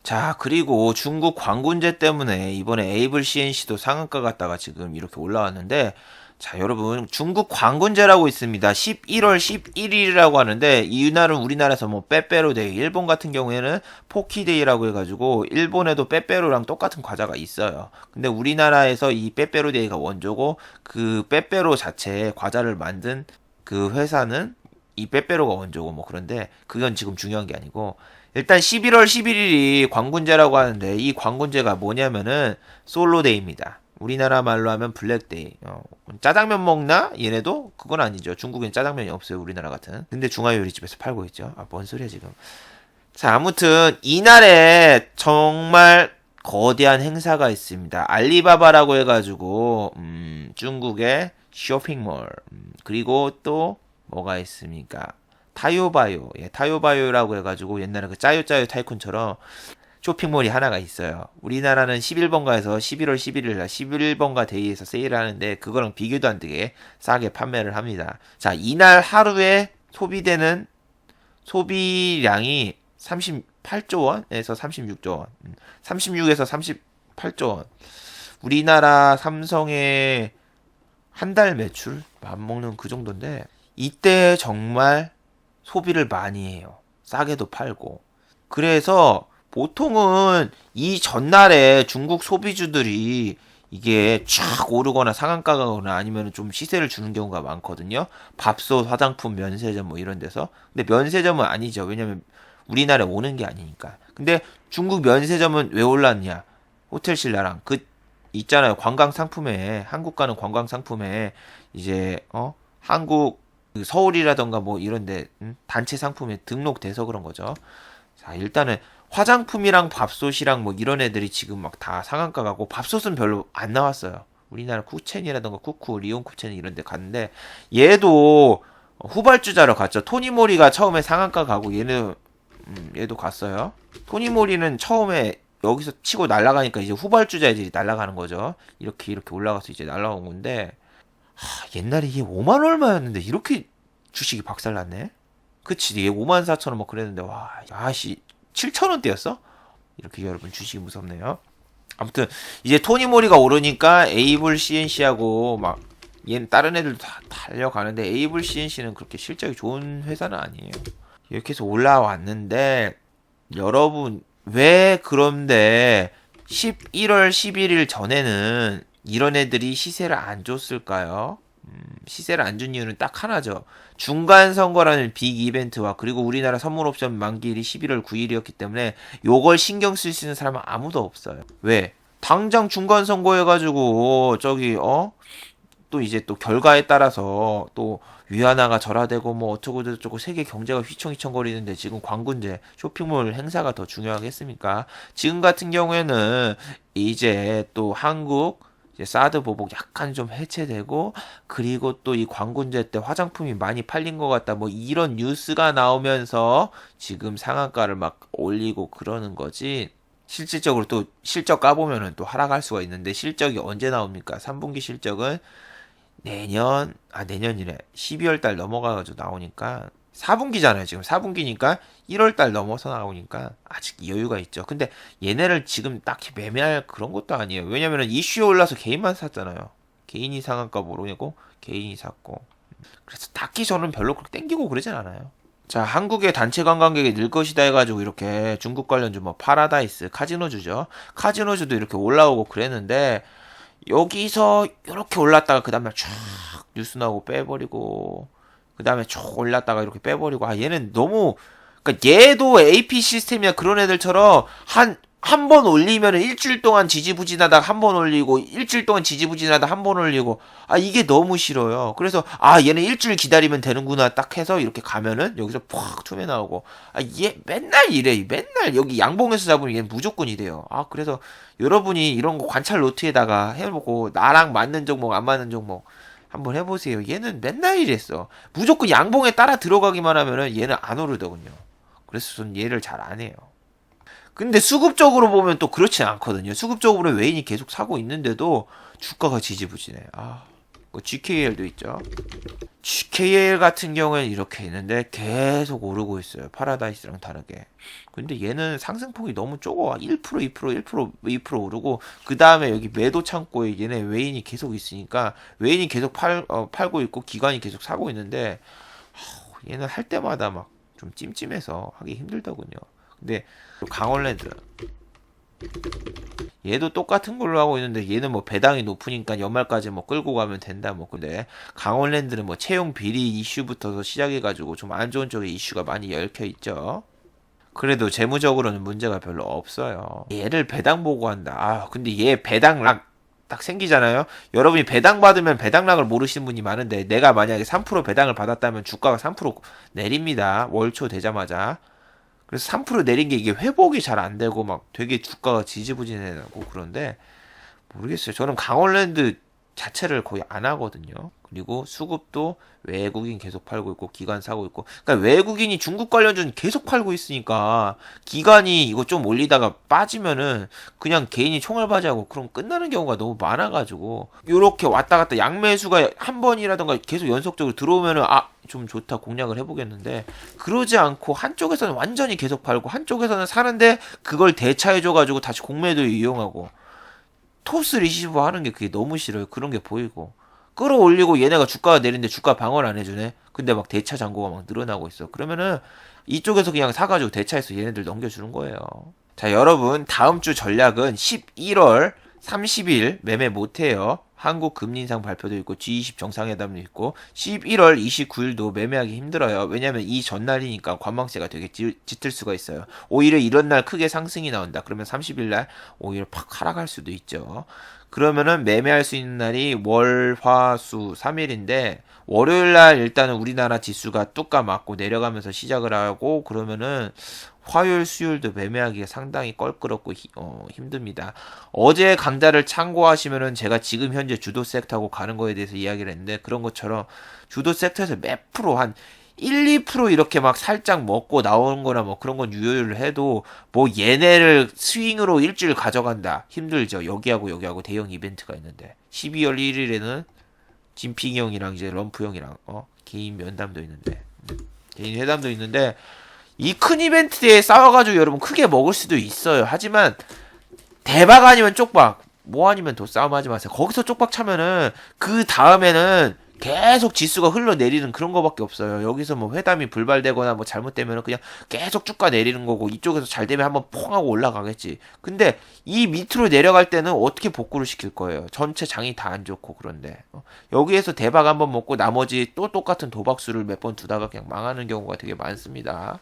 자, 그리고 중국 광군제 때문에 이번에 에이블 CNC도 상한가 갔다가 지금 이렇게 올라왔는데, 자, 여러분, 중국 광군제라고 있습니다. 11월 11일이라고 하는데, 이날은 우리나라에서 뭐 빼빼로데이, 일본 같은 경우에는 포키데이라고 해가지고 일본에도 빼빼로랑 똑같은 과자가 있어요. 근데 우리나라에서 이 빼빼로데이가 원조고, 그 빼빼로 자체의 과자를 만든 그 회사는 이 빼빼로가 원조고, 뭐 그런데 그건 지금 중요한 게 아니고, 일단 11월 11일이 광군제라고 하는데, 이 광군제가 뭐냐면은 솔로데이입니다. 우리나라 말로 하면 블랙데이. 짜장면 먹나? 얘네도? 그건 아니죠. 중국엔 짜장면이 없어요. 우리나라 같은. 근데 중화요리집에서 팔고 있죠. 아, 뭔 소리야 지금. 자, 아무튼 이날에 정말 거대한 행사가 있습니다. 알리바바라고 해가지고 중국의 쇼핑몰, 그리고 또 뭐가 있습니까? 타요바요. 예, 타요바요라고 해가지고 옛날에 그 짜요짜요 타이쿤처럼 쇼핑몰이 하나가 있어요. 우리나라는 11번가에서 11월 11일 날 11번가 데이에서 세일을 하는데, 그거랑 비교도 안 되게 싸게 판매를 합니다. 자, 이날 하루에 소비되는 소비량이 38조 원에서 36조 원. 36에서 38조 원. 우리나라 삼성의 한 달 매출 맞먹는 그 정도인데, 이때 정말 소비를 많이 해요. 싸게도 팔고. 그래서 보통은 이 전날에 중국 소비주들이 이게 쫙 오르거나 상한가 가거나 아니면 좀 시세를 주는 경우가 많거든요. 밥솥, 화장품, 면세점 뭐 이런 데서. 근데 면세점은 아니죠. 왜냐면 우리나라에 오는 게 아니니까. 근데 중국 면세점은 왜 올랐냐? 호텔신라랑 그 있잖아요. 관광 상품에, 한국 가는 관광 상품에 이제 한국 그 서울이라던가 뭐 이런데 단체 상품에 등록돼서 그런 거죠. 자, 일단은 화장품이랑 밥솥이랑 뭐 이런 애들이 지금 막 다 상한가 가고, 밥솥은 별로 안 나왔어요. 우리나라 쿠첸이라던가 쿠쿠, 리온 쿠첸 이런 데 갔는데, 얘도 후발주자로 갔죠. 토니모리가 처음에 상한가 가고, 얘도 갔어요. 토니모리는 처음에 여기서 치고 날아가니까 이제 후발주자 애들이 날아가는 거죠. 이렇게 올라가서 이제 날아온 건데, 옛날에 이게 5만 얼마였는데 이렇게 주식이 박살났네. 그치, 이게 5만 4천 원 뭐 그랬는데, 와, 야씨 7천 원대였어? 이렇게 여러분 주식이 무섭네요. 아무튼 이제 토니모리가 오르니까 에이블 CNC하고 막 얘는 다른 애들도 다 달려가는데, 에이블 CNC는 그렇게 실적이 좋은 회사는 아니에요. 이렇게 해서 올라왔는데, 여러분 왜 그런데 11월 11일 전에는 이런 애들이 시세를 안 줬을까요? 시세를 안 준 이유는 딱 하나죠. 중간 선거라는 빅 이벤트와, 그리고 우리나라 선물 옵션 만기일이 11월 9일이었기 때문에 요걸 신경 쓸 수 있는 사람은 아무도 없어요. 왜? 당장 중간 선거 해가지고 또 이제 또 결과에 따라서 또 위안화가 절하되고 뭐 어쩌고 저쩌고 세계 경제가 휘청휘청거리는데, 지금 광군제 쇼핑몰 행사가 더 중요하겠습니까? 지금 같은 경우에는 이제 또 한국 이제 사드 보복 약간 좀 해체되고, 그리고 또 이 광군제 때 화장품이 많이 팔린 것 같다, 뭐 이런 뉴스가 나오면서 지금 상한가를 막 올리고 그러는 거지. 실질적으로 또 실적 까보면은 또 하락할 수가 있는데, 실적이 언제 나옵니까? 3분기 실적은 내년이래. 12월 달 넘어가가지고 나오니까, 4분기잖아요. 지금 4분기니까 1월 달 넘어서 나오니까 아직 여유가 있죠. 근데 얘네를 지금 딱히 매매할 그런 것도 아니에요. 왜냐면은 이슈에 올라서 개인만 샀잖아요. 개인이 상한가 모르고 개인이 샀고. 그래서 딱히 저는 별로 그렇게 땡기고 그러진 않아요. 자, 한국의 단체 관광객이 늘 것이다 해가지고 이렇게 중국 관련주 뭐 파라다이스, 카지노주죠. 카지노주도 이렇게 올라오고 그랬는데 여기서 이렇게 올랐다가 그 다음날 쫙 뉴스 나오고 빼버리고 그 다음에 쭉 올랐다가 이렇게 빼버리고 아 얘는 너무 그러니까 얘도 AP 시스템이나 그런 애들처럼 한 번 올리면 일주일 동안 지지부진하다 한 번 올리고 일주일 동안 지지부진하다 한 번 올리고 아 이게 너무 싫어요. 그래서 아 얘는 일주일 기다리면 되는구나 딱 해서 이렇게 가면은 여기서 푹 투매 나오고 아 얘 맨날 이래 맨날 여기 양봉에서 잡으면 얘는 무조건 이래요. 아 그래서 여러분이 이런 거 관찰 노트에다가 해보고 나랑 맞는 종목 안 맞는 종목 한번 해보세요. 얘는 맨날 이랬어. 무조건 양봉에 따라 들어가기만 하면은 얘는 안 오르더군요. 그래서 전 얘를 잘 안 해요. 근데 수급적으로 보면 또 그렇지 않거든요. 수급적으로 외인이 계속 사고 있는데도 주가가 지지부진해. 아, 뭐 GKL도 있죠. GKL 같은 경우에는 이렇게 있는데 계속 오르고 있어요. 파라다이스랑 다르게. 근데 얘는 상승폭이 너무 적어. 1%, 2%, 1%, 2% 오르고 그 다음에 여기 매도 창고에 얘네 외인이 계속 있으니까 외인이 계속 팔고 있고 기관이 계속 사고 있는데 얘는 할 때마다 막 좀 찜찜해서 하기 힘들더군요. 근데 강원랜드 얘도 똑같은 걸로 하고 있는데 얘는 뭐 배당이 높으니까 연말까지 뭐 끌고 가면 된다 뭐 근데 강원랜드는 뭐 채용 비리 이슈부터 시작해가지고 좀 안 좋은 쪽의 이슈가 많이 얽혀 있죠. 그래도 재무적으로는 문제가 별로 없어요. 얘를 배당 보고 한다. 아 근데 얘 배당락 딱 생기잖아요. 여러분이 배당 받으면 배당락을 모르시는 분이 많은데 내가 만약에 3% 배당을 받았다면 주가가 3% 내립니다. 월초 되자마자. 그래서 3% 내린 게 이게 회복이 잘 안 되고 막 되게 주가가 지지부진하고 그런데 모르겠어요. 저는 강원랜드 자체를 거의 안 하거든요. 그리고 수급도 외국인 계속 팔고 있고 기관 사고 있고 그러니까 외국인이 중국 관련주는 계속 팔고 있으니까 기관이 이거 좀 올리다가 빠지면은 그냥 개인이 총알바지하고 그럼 끝나는 경우가 너무 많아가지고 요렇게 왔다 갔다 양매수가 한 번이라던가 계속 연속적으로 들어오면은 아 좀 좋다 공략을 해보겠는데 그러지 않고 한쪽에서는 완전히 계속 팔고 한쪽에서는 사는데 그걸 대차해줘가지고 다시 공매도 이용하고 토스 리시브 하는 게 그게 너무 싫어요. 그런 게 보이고 끌어올리고 얘네가 주가가 내리는데 주가 방어를 안 해주네. 근데 막 대차 잔고가 막 늘어나고 있어. 그러면은 이쪽에서 그냥 사가지고 대차해서 얘네들 넘겨주는 거예요. 자 여러분 다음 주 전략은 11월 30일 매매 못해요. 한국 금리 인상 발표도 있고 G20 정상회담도 있고 11월 29일도 매매하기 힘들어요. 왜냐면 이 전날이니까 관망세가 되게 짙을 수가 있어요. 오히려 이런 날 크게 상승이 나온다. 그러면 30일 날 오히려 팍 하락할 수도 있죠. 그러면은 매매할 수 있는 날이 월, 화, 수 3일인데 월요일 날 일단은 우리나라 지수가 뚜까 맞고 내려가면서 시작을 하고 그러면은 화요일, 수요일도 매매하기가 상당히 껄끄럽고 힘듭니다. 어제 강좌를 참고하시면은 제가 지금 현재 주도 섹터하고 가는 거에 대해서 이야기를 했는데 그런 것처럼 주도 섹터에서 몇 프로 한 1, 2% 이렇게 막 살짝 먹고 나오는 거나 뭐 그런 건 유효를 해도 뭐 얘네를 스윙으로 일주일 가져간다. 힘들죠. 여기하고 대형 이벤트가 있는데 12월 1일에는 진핑이 형이랑 이제 럼프 형이랑 개인 면담도 있는데 개인 회담도 있는데 이 큰 이벤트에 싸워가지고 여러분 크게 먹을 수도 있어요. 하지만 대박 아니면 쪽박 뭐 아니면 더 싸움하지 마세요. 거기서 쪽박 차면은 그 다음에는 계속 지수가 흘러내리는 그런 거밖에 없어요. 여기서 뭐 회담이 불발되거나 뭐 잘못되면 그냥 계속 쭉가 내리는 거고 이쪽에서 잘 되면 한번 퐁 하고 올라가겠지. 근데 이 밑으로 내려갈 때는 어떻게 복구를 시킬 거예요? 전체 장이 다 안 좋고 그런데 여기에서 대박 한번 먹고 나머지 또 똑같은 도박수를 몇 번 두다가 그냥 망하는 경우가 되게 많습니다.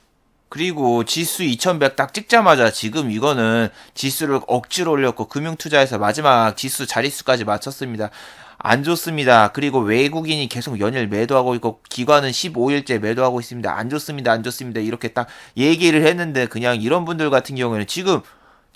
그리고 지수 2100 딱 찍자마자 지금 이거는 지수를 억지로 올렸고 금융투자에서 마지막 지수 자릿수까지 맞췄습니다. 안 좋습니다. 그리고 외국인이 계속 연일 매도하고 있고 기관은 15일째 매도하고 있습니다. 안 좋습니다. 안 좋습니다. 이렇게 딱 얘기를 했는데 그냥 이런 분들 같은 경우에는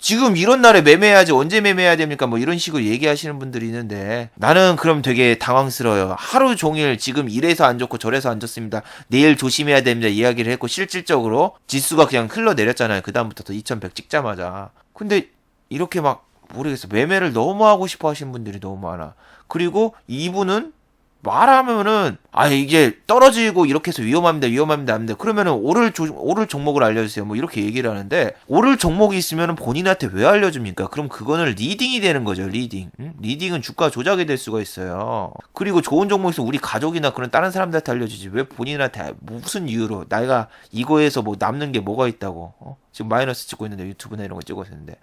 지금 이런 날에 매매해야지 언제 매매해야 됩니까? 뭐 이런 식으로 얘기하시는 분들이 있는데 나는 그럼 되게 당황스러워요. 하루 종일 지금 이래서 안 좋고 저래서 안 좋습니다. 내일 조심해야 됩니다. 이야기를 했고 실질적으로 지수가 그냥 흘러내렸잖아요. 그 다음부터 더 2100 찍자마자. 근데 이렇게 막 모르겠어. 매매를 너무 하고 싶어 하시는 분들이 너무 많아. 그리고 이분은 말하면은 이게 떨어지고 이렇게 해서 위험합니다. 그러면은 오를 종목을 알려주세요. 뭐 이렇게 얘기를 하는데 오를 종목이 있으면은 본인한테 왜 알려줍니까? 그럼 그거는 리딩이 되는 거죠. 리딩. 리딩은 주가 조작이 될 수가 있어요. 그리고 좋은 종목 있으면 우리 가족이나 그런 다른 사람들한테 알려주지 왜 본인한테 무슨 이유로 내가 이거에서 뭐 남는 게 뭐가 있다고 지금 마이너스 찍고 있는데 유튜브나 이런 거 찍고 있는데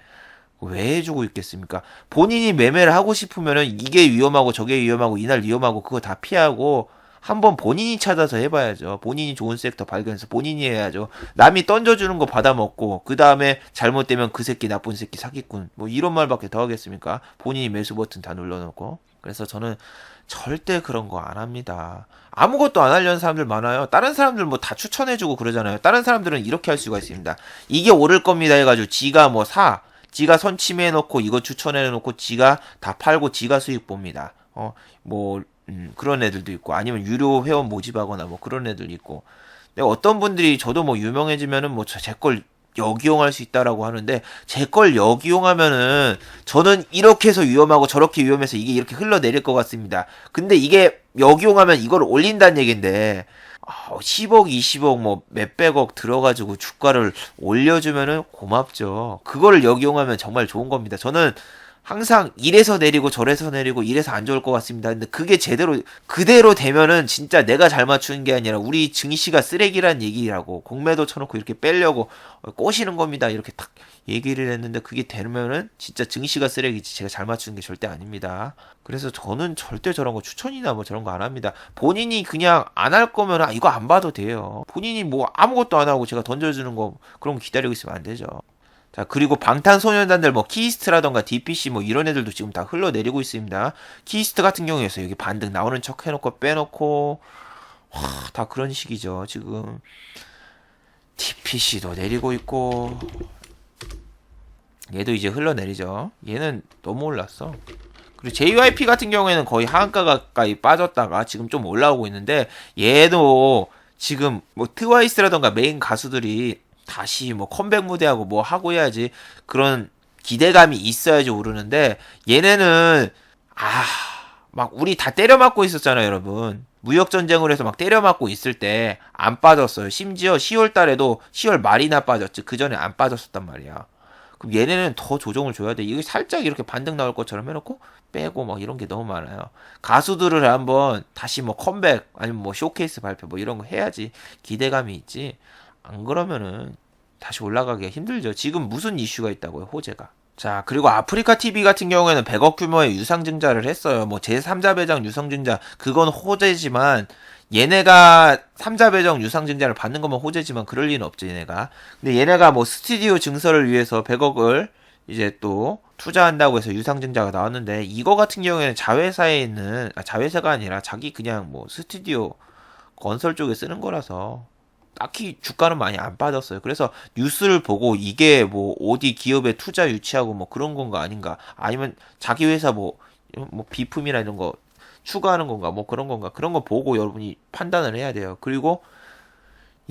왜 해주고 있겠습니까? 본인이 매매를 하고 싶으면은 이게 위험하고 저게 위험하고 이날 위험하고 그거 다 피하고 한번 본인이 찾아서 해봐야죠. 본인이 좋은 섹터 발견해서 본인이 해야죠. 남이 던져주는 거 받아먹고 그 다음에 잘못되면 그 새끼 나쁜 새끼 사기꾼 뭐 이런 말밖에 더 하겠습니까? 본인이 매수 버튼 다 눌러놓고. 그래서 저는 절대 그런 거 안 합니다. 아무것도 안 하려는 사람들 많아요. 다른 사람들 뭐 다 추천해주고 그러잖아요. 다른 사람들은 이렇게 할 수가 있습니다. 이게 오를 겁니다 해가지고 지가 지가 선침해놓고 이거 추천해놓고 지가 다 팔고 지가 수익 봅니다. 그런 애들도 있고 아니면 유료 회원 모집하거나 뭐 그런 애들 있고. 근데 어떤 분들이 저도 뭐 유명해지면은 뭐 제 걸 역이용할 수 있다라고 하는데 제 걸 역이용하면은 저는 이렇게 해서 위험하고 저렇게 위험해서 이게 이렇게 흘러내릴 것 같습니다. 근데 이게 역이용하면 이걸 올린다는 얘긴데 10억, 20억, 뭐 몇백억 들어가지고 주가를 올려주면은 고맙죠. 그거를 역이용하면 정말 좋은 겁니다. 저는 항상 이래서 내리고 저래서 내리고 이래서 안 좋을 것 같습니다. 근데 그게 그대로 되면은 진짜 내가 잘 맞추는 게 아니라 우리 증시가 쓰레기란 얘기라고 공매도 쳐놓고 이렇게 빼려고 꼬시는 겁니다. 이렇게 탁 얘기를 했는데 그게 되면은 진짜 증시가 쓰레기지 제가 잘 맞추는 게 절대 아닙니다. 그래서 저는 절대 저런 거 추천이나 뭐 저런 거 안 합니다. 본인이 그냥 안 할 거면 이거 안 봐도 돼요. 본인이 뭐 아무것도 안 하고 제가 던져주는 거 그런 거 기다리고 있으면 안 되죠. 자, 그리고 방탄소년단들 뭐 키스트라던가 DPC 뭐 이런 애들도 지금 다 흘러내리고 있습니다. 키스트 같은 경우에서 여기 반등 나오는 척 해놓고 빼놓고 다 그런 식이죠. 지금 DPC도 내리고 있고 얘도 이제 흘러내리죠. 얘는 너무 올랐어. 그리고 JYP 같은 경우에는 거의 하한가 가까이 빠졌다가 지금 좀 올라오고 있는데 얘도 지금 뭐 트와이스라던가 메인 가수들이 다시 뭐 컴백 무대하고 뭐 하고 해야지 그런 기대감이 있어야지 오르는데 얘네는 막 우리 다 때려 맞고 있었잖아요, 여러분. 무역 전쟁을 해서 막 때려 맞고 있을 때 안 빠졌어요. 심지어 10월 달에도 10월 말이나 빠졌지. 그 전에 안 빠졌었단 말이야. 그럼 얘네는 더 조정을 줘야 돼. 이게 살짝 이렇게 반등 나올 것처럼 해놓고 빼고 막 이런 게 너무 많아요. 가수들을 한번 다시 뭐 컴백 아니면 뭐 쇼케이스 발표 뭐 이런 거 해야지 기대감이 있지. 안 그러면은 다시 올라가기가 힘들죠. 지금 무슨 이슈가 있다고요, 호재가. 자, 그리고 아프리카 TV 같은 경우에는 100억 규모의 유상증자를 했어요. 뭐 제3자 배당 유상증자 그건 호재지만 얘네가 3자 배당 유상증자를 받는 것만 호재지만 그럴 리는 없죠, 얘네가. 근데 얘네가 뭐 스튜디오 증설을 위해서 100억을 이제 또 투자한다고 해서 유상증자가 나왔는데 이거 같은 경우에는 자회사에 있는 자회사가 아니라 자기 그냥 뭐 스튜디오 건설 쪽에 쓰는 거라서 딱히 주가는 많이 안 빠졌어요. 그래서 뉴스를 보고 이게 뭐 어디 기업에 투자 유치하고 뭐 그런 건가 아닌가 아니면 자기 회사 뭐 비품이나 이런 거 추가하는 건가 뭐 그런 건가 그런 거 보고 여러분이 판단을 해야 돼요. 그리고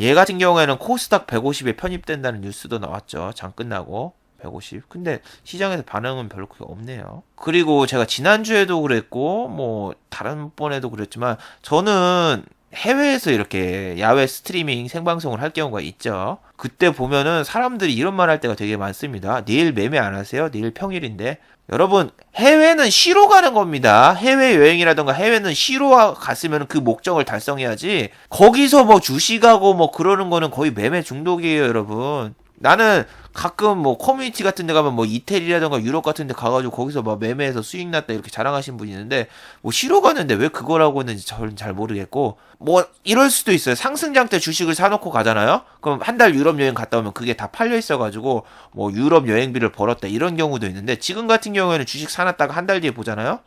얘 같은 경우에는 코스닥 150에 편입된다는 뉴스도 나왔죠. 장 끝나고 150. 근데 시장에서 반응은 별로 그게 없네요. 그리고 제가 지난주에도 그랬고 뭐 다른 번에도 그랬지만 저는 해외에서 이렇게 야외 스트리밍 생방송을 할 경우가 있죠. 그때 보면은 사람들이 이런 말 할 때가 되게 많습니다. 내일 매매 안 하세요? 내일 평일인데. 여러분, 해외는 쉬러 가는 겁니다. 해외여행이라던가 해외는 쉬러 갔으면 그 목적을 달성해야지. 거기서 뭐 주식하고 뭐 그러는 거는 거의 매매 중독이에요, 여러분. 나는 가끔 뭐 커뮤니티 같은 데 가면 뭐 이태리라던가 유럽 같은 데 가가지고 거기서 막 매매해서 수익 났다 이렇게 자랑하시는 분이 있는데 뭐 쉬러 가는데 왜 그거라고 했는지 저는 잘 모르겠고 뭐 이럴 수도 있어요. 상승장 때 주식을 사놓고 가잖아요. 그럼 한 달 유럽 여행 갔다 오면 그게 다 팔려 있어가지고 뭐 유럽 여행비를 벌었다 이런 경우도 있는데 지금 같은 경우에는 주식 사놨다가 한 달 뒤에 보잖아요.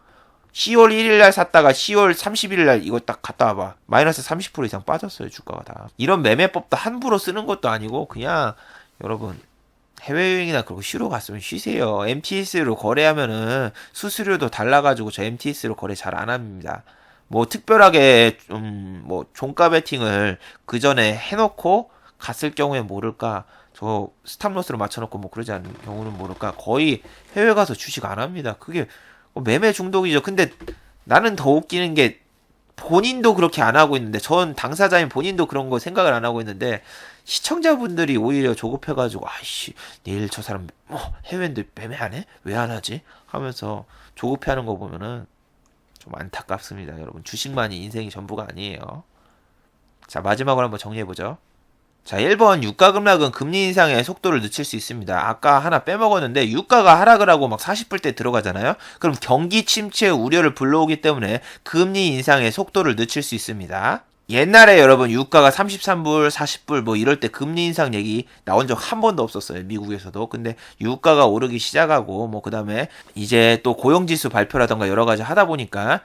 10월 1일날 샀다가 10월 31일날 이거 딱 갔다 와봐. 마이너스 30% 이상 빠졌어요, 주가가 다. 이런 매매법도 함부로 쓰는 것도 아니고 그냥 여러분 해외여행이나 그러고 쉬러 갔으면 쉬세요. MTS로 거래하면은 수수료도 달라가지고 저 MTS로 거래 잘 안 합니다. 뭐 특별하게 좀 뭐 종가 베팅을 그 전에 해놓고 갔을 경우에 모를까. 저 스탑로스로 맞춰놓고 뭐 그러지 않는 경우는 모를까. 거의 해외 가서 주식 안 합니다. 그게 매매 중독이죠. 근데 나는 더 웃기는 게 본인도 그렇게 안 하고 있는데, 전 당사자인 본인도 그런 거 생각을 안 하고 있는데, 시청자분들이 오히려 조급해가지고, 아이씨, 내일 저 사람 해외인데 매매 안 해? 왜 안 하지? 하면서 조급해하는 거 보면은 좀 안타깝습니다. 여러분, 주식만이 인생이 전부가 아니에요. 자, 마지막으로 한번 정리해보죠. 자, 1번 유가 급락은 금리 인상의 속도를 늦출 수 있습니다. 아까 하나 빼먹었는데 유가가 하락을 하고 막 40불대 들어가잖아요. 그럼 경기 침체 우려를 불러오기 때문에 금리 인상의 속도를 늦출 수 있습니다. 옛날에 여러분 유가가 33불, 40불 뭐 이럴 때 금리 인상 얘기 나온 적 한 번도 없었어요. 미국에서도. 근데 유가가 오르기 시작하고 뭐 그다음에 이제 또 고용지수 발표라던가 여러 가지 하다 보니까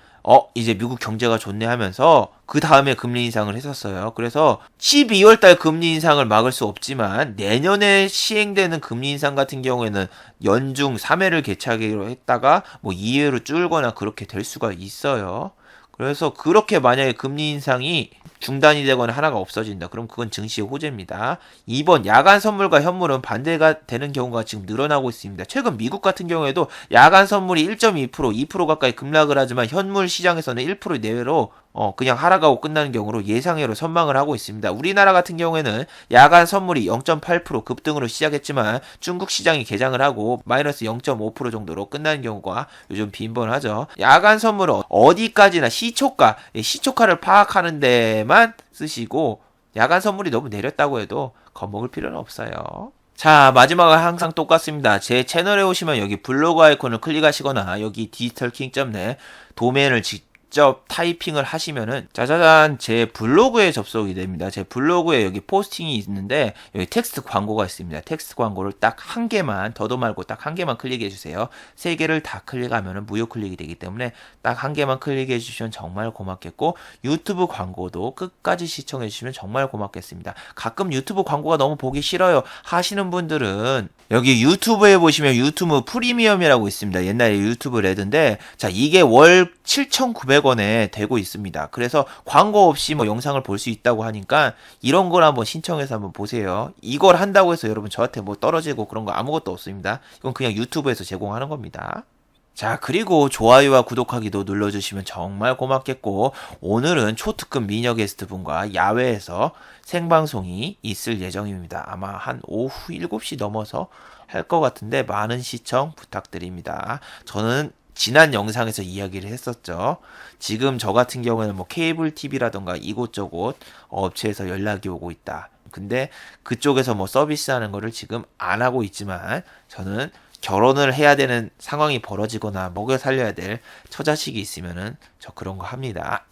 이제 미국 경제가 좋네 하면서 그 다음에 금리 인상을 했었어요. 그래서 12월 달 금리 인상을 막을 수 없지만 내년에 시행되는 금리 인상 같은 경우에는 연중 3회를 개최하기로 했다가 뭐 2회로 줄거나 그렇게 될 수가 있어요. 그래서 그렇게 만약에 금리 인상이 중단이 되거나 하나가 없어진다. 그럼 그건 증시의 호재입니다. 2번 야간 선물과 현물은 반대가 되는 경우가 지금 늘어나고 있습니다. 최근 미국 같은 경우에도 야간 선물이 1.2%, 2% 가까이 급락을 하지만 현물 시장에서는 1% 내외로 그냥 하락하고 끝나는 경우로 예상외로 선망을 하고 있습니다. 우리나라 같은 경우에는 야간 선물이 0.8% 급등으로 시작했지만 중국 시장이 개장을 하고 마이너스 0.5% 정도로 끝나는 경우가 요즘 빈번하죠. 야간 선물은 어디까지나 시초가를 파악하는 데만 쓰시고 야간 선물이 너무 내렸다고 해도 겁먹을 필요는 없어요. 자, 마지막은 항상 똑같습니다. 제 채널에 오시면 여기 블로그 아이콘을 클릭하시거나 여기 디지털킹.net 도메인을 직접 타이핑을 하시면은 짜자잔 제 블로그에 접속이 됩니다. 제 블로그에 여기 포스팅이 있는데 여기 텍스트 광고가 있습니다. 텍스트 광고를 딱 한 개만 더도 말고 딱 한 개만 클릭해 주세요. 세 개를 다 클릭하면은 무료 클릭이 되기 때문에 딱 한 개만 클릭해 주시면 정말 고맙겠고 유튜브 광고도 끝까지 시청해 주시면 정말 고맙겠습니다. 가끔 유튜브 광고가 너무 보기 싫어요 하시는 분들은 여기 유튜브에 보시면 유튜브 프리미엄이라고 있습니다. 옛날에 유튜브 레드인데 자 이게 월 7,900원에 되고 있습니다. 그래서 광고 없이 뭐 영상을 볼 수 있다고 하니까 이런 걸 한번 신청해서 한번 보세요. 이걸 한다고 해서 여러분 저한테 뭐 떨어지고 그런 거 아무것도 없습니다. 이건 그냥 유튜브에서 제공하는 겁니다. 자, 그리고 좋아요와 구독하기도 눌러주시면 정말 고맙겠고 오늘은 초특급 미녀 게스트분과 야외에서 생방송이 있을 예정입니다. 아마 한 오후 7시 넘어서 할 것 같은데 많은 시청 부탁드립니다. 저는 지난 영상에서 이야기를 했었죠. 지금 저 같은 경우에는 뭐 케이블 TV라던가 이곳저곳 업체에서 연락이 오고 있다. 근데 그쪽에서 뭐 서비스하는 거를 지금 안 하고 있지만 저는 결혼을 해야 되는 상황이 벌어지거나 먹여 살려야 될 처자식이 있으면은 저 그런 거 합니다.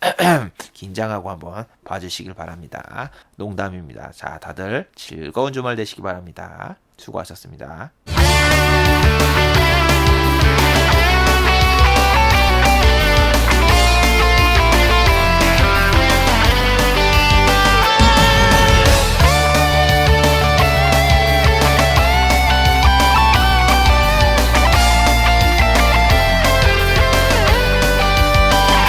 긴장하고 한번 봐주시길 바랍니다. 농담입니다. 자, 다들 즐거운 주말 되시기 바랍니다. 수고하셨습니다.